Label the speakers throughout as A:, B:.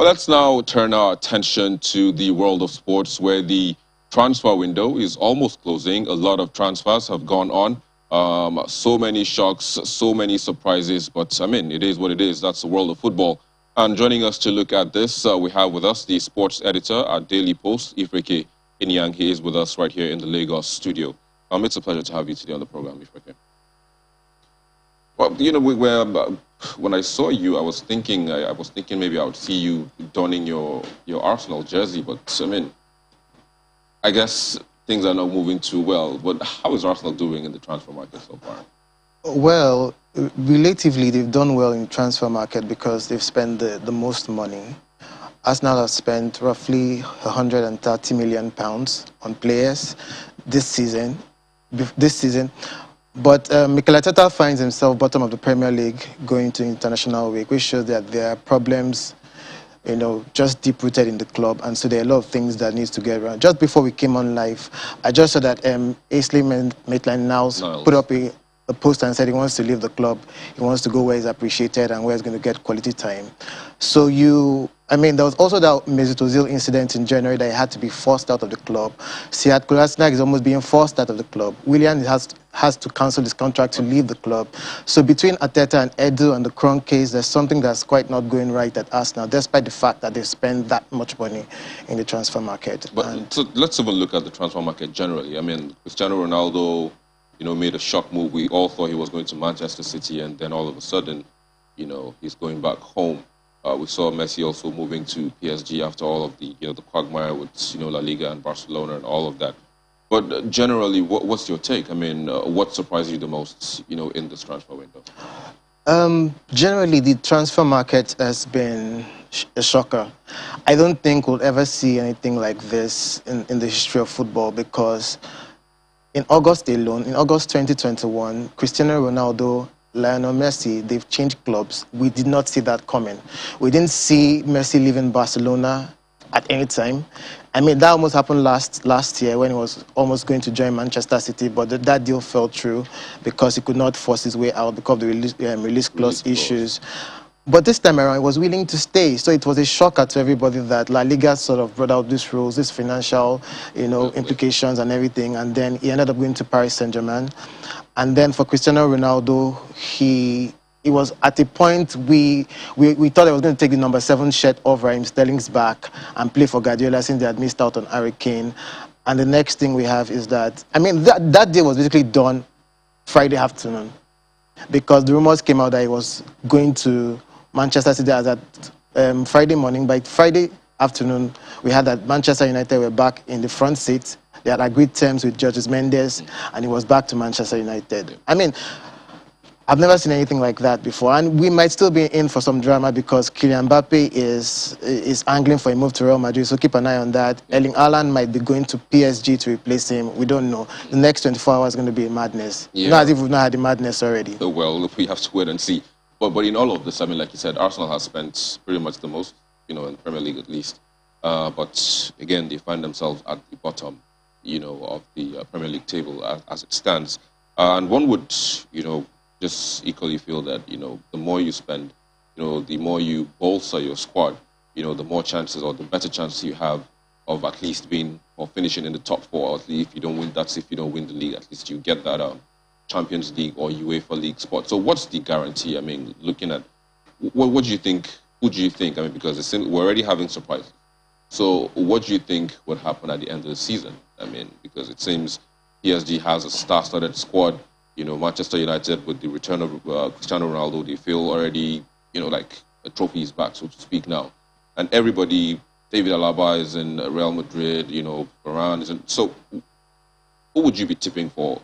A: Well, let's now turn our attention to the world of sports where the transfer window is almost closing. A lot of transfers have gone on. So many shocks, so many surprises, but I mean, it is what it is. That's the world of football. And joining us to look at this, we have with us the sports editor at Daily Post, Ifreke Inyang. He is with us right here in the Lagos studio. It's a pleasure to have you today on the program, Ifreke. Well, you know, when I saw you, I was thinking maybe I would see you donning your Arsenal jersey, but I mean, I guess things are not moving too well. But how is Arsenal doing in the transfer market so far?
B: Well, relatively, they've done well in the transfer market because they've spent the most money. Arsenal have spent roughly £130 million on players this season. But Mikel Arteta finds himself bottom of the Premier League going to international week, which shows that there are problems, you know, just deep-rooted in the club, and so there are a lot of things that needs to get around. Just before we came on live, I just saw that Ainsley Maitland-Niles put up a post and said he wants to leave the club. He wants to go where he's appreciated and where he's going to get quality time. So there was also that Mesut Ozil incident in January that he had to be forced out of the club. Sead Kolasinac is almost being forced out of the club. Willian has to cancel his contract to leave the club. So between Arteta and Edu and the Kroenke case, there's something that's quite not going right at Arsenal, despite the fact that they've spent that much money in the transfer market.
A: But so let's have a look at the transfer market generally. I mean, Cristiano Ronaldo, you know, made a shock move. We all thought he was going to Manchester City, and then all of a sudden, you know, he's going back home. We saw Messi also moving to PSG after all of the, you know, the quagmire with, you know, La Liga and Barcelona and all of that. But generally, what's your take? I mean, what surprised you the most, you know, in this transfer window?
B: Generally, the transfer market has been a shocker. I don't think we'll ever see anything like this in the history of football, because in August alone, in August 2021, Cristiano Ronaldo, Lionel Messi, they've changed clubs. We did not see that coming. We didn't see Messi leaving Barcelona at any time. I mean, that almost happened last year when he was almost going to join Manchester City, but that deal fell through because he could not force his way out because of the release clause issues. But this time around, he was willing to stay. So it was a shocker to everybody that La Liga sort of brought out these rules, these financial, you know, implications and everything. And then he ended up going to Paris Saint-Germain. And then for Cristiano Ronaldo, he was at a point we thought he was going to take the number 7 shirt off Raheem Sterling's back and play for Guardiola since they had missed out on Harry Kane. And the next thing we have is that, I mean, that deal was basically done Friday afternoon, because the rumors came out that he was going to Manchester City as at Friday morning. By Friday afternoon, we had that Manchester United were back in the front seat. They had agreed terms with Jorge Mendes, and he was back to Manchester United. I mean, I've never seen anything like that before, and we might still be in for some drama because Kylian Mbappe is angling for a move to Real Madrid, so keep an eye on that. Erling Haaland might be going to PSG to replace him. We don't know. The next 24 hours is going to be a madness. Yeah. Not as if we've not had the madness already.
A: Well, we have to wait and see. But in all of this, I mean, like you said, Arsenal has spent pretty much the most, you know, in the Premier League at least. But again, they find themselves at the bottom, you know, of the Premier League table as it stands. And one would, you know, just equally feel that, you know, the more you spend, you know, the more you bolster your squad, you know, the more chances or the better chances you have of at least being or finishing in the top 4. Or at least if you don't win, that's if you don't win the league, at least you get that Champions League or UEFA League spot. So what's the guarantee? I mean, looking at what do you think? Who do you think? I mean, because we're already having surprises. So what do you think would happen at the end of the season? I mean, because it seems PSG has a star-studded squad. You know, Manchester United, with the return of Cristiano Ronaldo, they feel already, you know, like a trophy is back, so to speak, now. And everybody, David Alaba is in Real Madrid, you know, Varane is in. So who would you be tipping for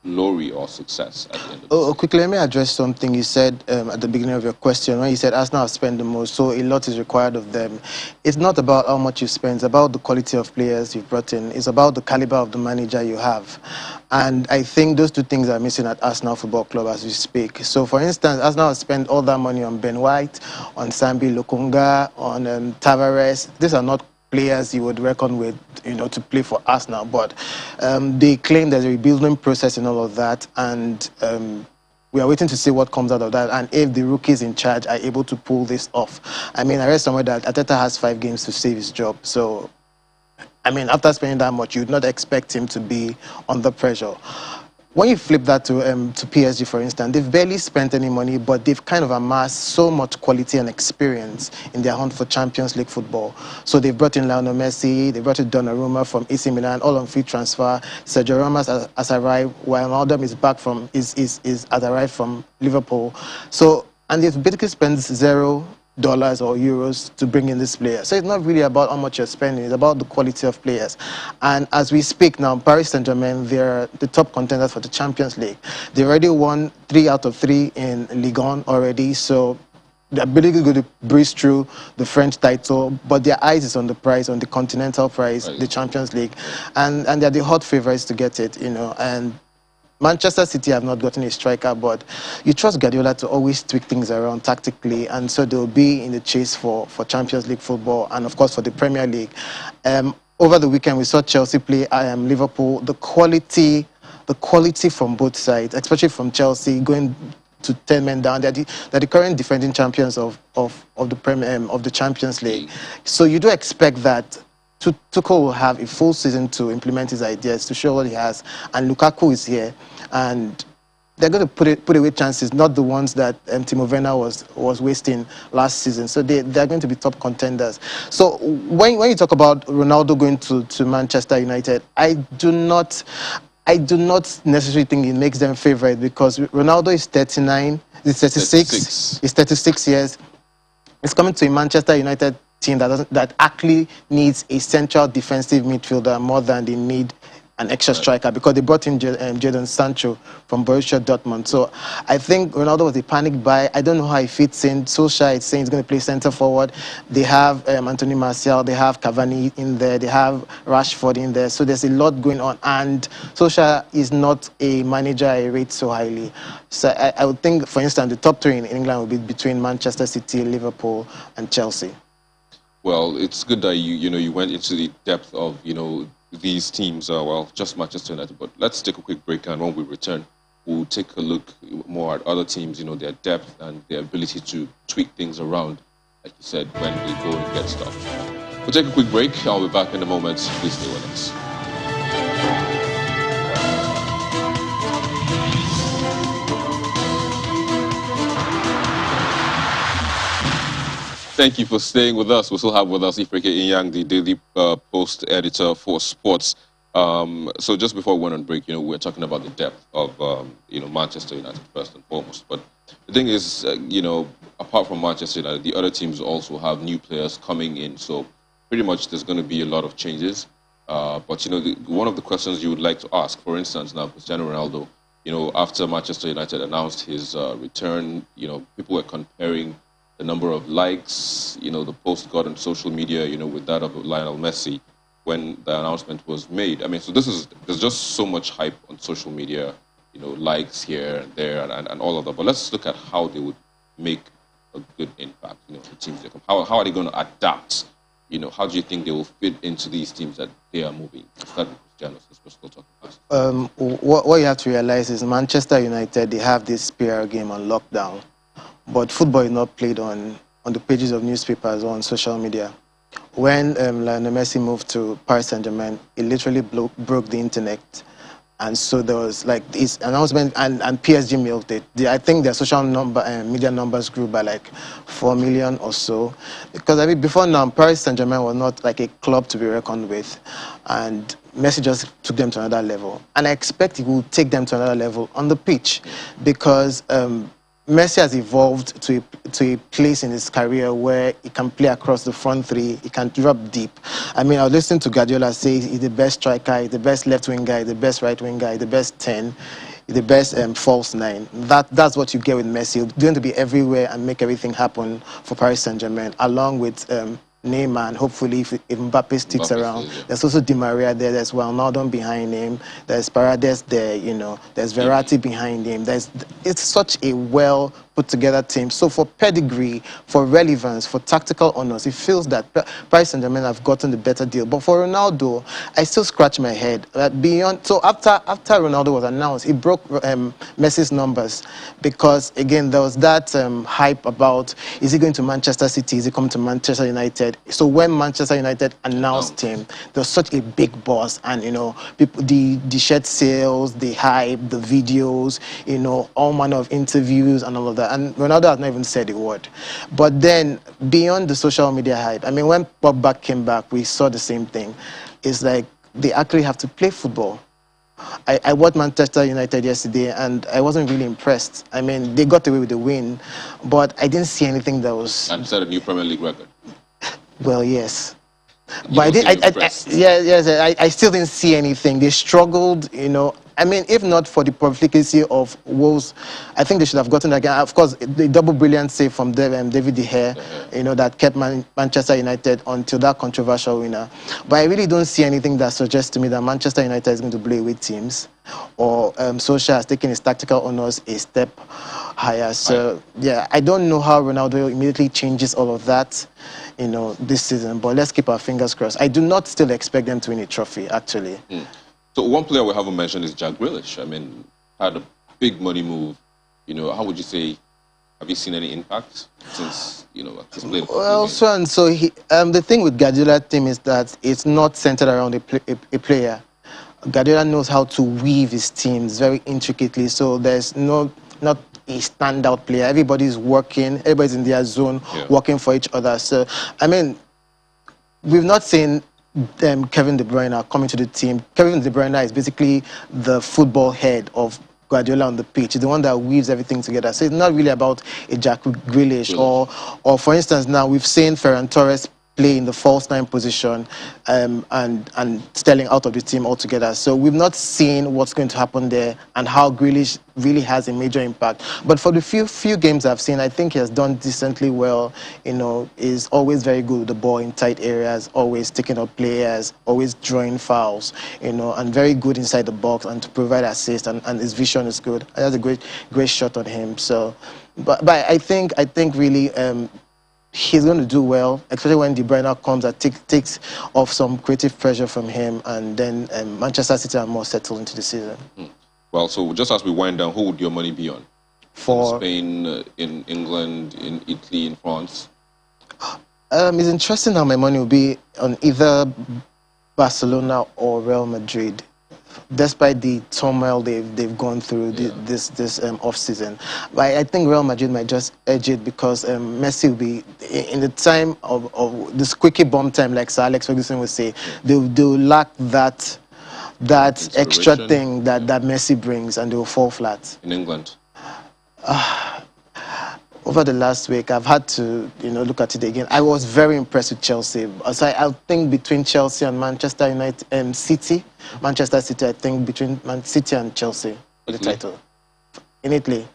A: glory or success at the end of the season?
B: Quickly, let me address something you said at the beginning of your question, when you said Arsenal have spent the most, so a lot is required of them. It's not about how much you spend, it's about the quality of players you've brought in. It's about the caliber of the manager you have. And I think those two things are missing at Arsenal Football Club as we speak. So, for instance, Arsenal has spent all that money on Ben White, on Sambi Lokonga, on Tavares. These are not players you would reckon with, you know, to play for Arsenal, but they claim there's a rebuilding process and all of that, and we are waiting to see what comes out of that and if the rookies in charge are able to pull this off. I mean, I read somewhere that Ateta has 5 games to save his job. So, I mean, after spending that much, you'd not expect him to be under pressure. When you flip that to PSG, for instance, they've barely spent any money, but they've kind of amassed so much quality and experience in their hunt for Champions League football. So they've brought in Lionel Messi, they brought in Donnarumma from AC Milan, all on free transfer. Sergio Ramos has arrived, while Ronaldo is back from has arrived from Liverpool. So and they've basically spent $0 or euros to bring in this player. So it's not really about how much you're spending, it's about the quality of players. And as we speak now, Paris Saint-Germain, they're the top contenders for the Champions League. They already won 3 out of 3 in Ligue 1 already, so they're basically going to breeze through the French title, but their eyes is on the prize, on the continental prize, the Champions League. And they're the hot favorites to get it, you know. And Manchester City have not gotten a striker, but you trust Guardiola to always tweak things around tactically, and so they'll be in the chase for Champions League football and, of course, for the Premier League. Over the weekend, we saw Chelsea play Liverpool. The quality from both sides, especially from Chelsea, going to 10 men down. They're the current defending champions of the Champions League. So you do expect that Tuchel will have a full season to implement his ideas, to show what he has, and Lukaku is here, and they're going to put away chances, not the ones that Timo Werner was wasting last season. So they're going to be top contenders. So when you talk about Ronaldo going to Manchester United, I do not necessarily think it makes them favorite, because Ronaldo is 39, he's 36. He's 36 years. He's coming to a Manchester United team that actually needs a central defensive midfielder more than they need an extra striker, because they brought in Jadon Sancho from Borussia Dortmund. So I think Ronaldo was a panic buy. I don't know how he fits in. Solskjaer is saying he's going to play centre forward. They have Anthony Martial, they have Cavani in there, they have Rashford in there. So there's a lot going on. And Solskjaer is not a manager I rate so highly. So I would think, for instance, the top 3 in England will be between Manchester City, Liverpool, and Chelsea.
A: Well, it's good that you went into the depth of these teams. Well, just Manchester United. But let's take a quick break, and when we return, we'll take a look more at other teams. Their depth and their ability to tweak things around, like you said, when they go and get stuff. We'll take a quick break. I'll be back in a moment. Please stay with us. Thank you for staying with us. We still have with us Ifreke Inyang, the Daily Post editor for sports. So just before we went on break, we're talking about the depth of, Manchester United first and foremost. But the thing is, apart from Manchester United, the other teams also have new players coming in. So pretty much there's going to be a lot of changes. But, one of the questions you would like to ask, for instance, now Cristiano Ronaldo, after Manchester United announced his return, people were comparing the number of likes, the post got on social media, with that of Lionel Messi when the announcement was made. I mean, so there's just so much hype on social media, likes here and there and all of that. But let's look at how they would make a good impact, the teams they come. How are they going to adapt? How do you think they will fit into these teams that they are moving? Start with Cristiano, since we're still talking about.
B: What you have to realize is Manchester United, they have this PR game on lockdown. But football is not played on the pages of newspapers or on social media. When Lionel Messi moved to Paris Saint-Germain, it literally broke the internet. And so there was like this announcement, and PSG milked it. I think their social media numbers grew by like 4 million or so. Because I mean, before now, Paris Saint-Germain was not like a club to be reckoned with. And Messi just took them to another level. And I expect he will take them to another level on the pitch, because Messi has evolved to a place in his career where he can play across the front 3, he can drop deep. I mean, I was listening to Guardiola say he's the best striker, he's the best left wing guy, the best right wing guy, the best 10, the best false 9. That's what you get with Messi. He's going to be everywhere and make everything happen for Paris Saint-Germain, along with Neymar, and hopefully if Mbappe sticks around. Yeah. There's also Di Maria there, there's Wijnaldum behind him, there's Paredes there, there's Verratti behind him. It's such a well put together teams. So for pedigree, for relevance, for tactical honors, it feels that Paris Saint-Germain have gotten the better deal. But for Ronaldo, I still scratch my head. Beyond, so after Ronaldo was announced, he broke Messi's numbers because again there was that hype about, is he going to Manchester City? Is he coming to Manchester United? So when Manchester United announced him, there was such a big buzz, and people, the shirt sales, the hype, the videos, all manner of interviews and all of that. And Ronaldo has not even said a word. But then beyond the social media hype, I mean, when Pogba came back, we saw the same thing. It's like they actually have to play football. I watched Manchester United yesterday and I wasn't really impressed. I mean, they got away with the win, but I didn't see anything that was...
A: And set a new Premier League record.
B: Well, yes.
A: You
B: But I still didn't see anything. They struggled, I mean, if not for the profligacy of Wolves, I think they should have gotten again. Of course, the double brilliant save from David De Gea, that kept Manchester United until that controversial winner. But I really don't see anything that suggests to me that Manchester United is going to play with teams, or Solskjaer has taken his tactical honors a step higher. So, yeah, I don't know how Ronaldo immediately changes all of that, this season. But let's keep our fingers crossed. I do not still expect them to win a trophy, actually.
A: So one player we haven't mentioned is Jack Grealish. I mean, had a big money move. How would you say, have you seen any impact since, he's played?
B: Well, so the thing with Guardiola team is that it's not centered around a player. Guardiola knows how to weave his teams very intricately. So there's not a standout player. Everybody's working. Everybody's in their zone, working for each other. So, I mean, we've not seen Kevin De Bruyne coming to the team. Kevin De Bruyne is basically the football head of Guardiola on the pitch. He's the one that weaves everything together. So it's not really about a Jack Grealish. Or for instance, now we've seen Ferran Torres play in the false nine position, and Sterling out of the team altogether. So we've not seen what's going to happen there and how Grealish really has a major impact. But for the few games I've seen, I think he has done decently well. Is always very good with the ball in tight areas, always taking up players, always drawing fouls, and very good inside the box and to provide assist, and his vision is good. That's a great shot on him. So, but I think really, he's going to do well, especially when De Bruyne comes and takes off some creative pressure from him, and then Manchester City are more settled into the season.
A: Well, so just as we wind down, who would your money be on?
B: For
A: in Spain, in England, in Italy, in France?
B: It's interesting how my money will be on either Barcelona or Real Madrid, despite the turmoil they've gone through this off season. But I think Real Madrid might just edge it because Messi will be in the time of this quickie bomb time, like Sir Alex Ferguson would say. They'll lack that extra thing that Messi brings, and they'll fall flat.
A: In England,
B: over the last week, I've had to look at it again. I was very impressed with Chelsea. So I think between Chelsea and Manchester United, City, Manchester City, I think between Man City and Chelsea for the title. In Italy.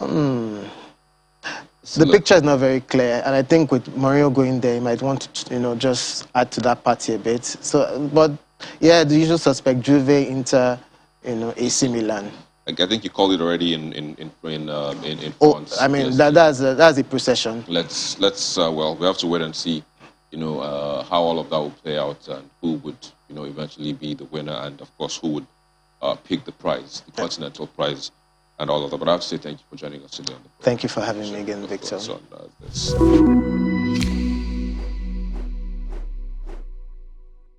B: The picture is not very clear, and I think with Mourinho going there, he might want to, just add to that party a bit. So, but yeah, the usual suspect: Juve, Inter, AC Milan.
A: I think you called it already in France.
B: Oh, I mean, that's a procession.
A: Let's well, we have to wait and see, how all of that will play out, and who would eventually be the winner, and of course who would pick the prize, the continental prize, and all of that. But I have to say thank you for joining us today.
B: Thank you for having me again, Victor.
A: On this.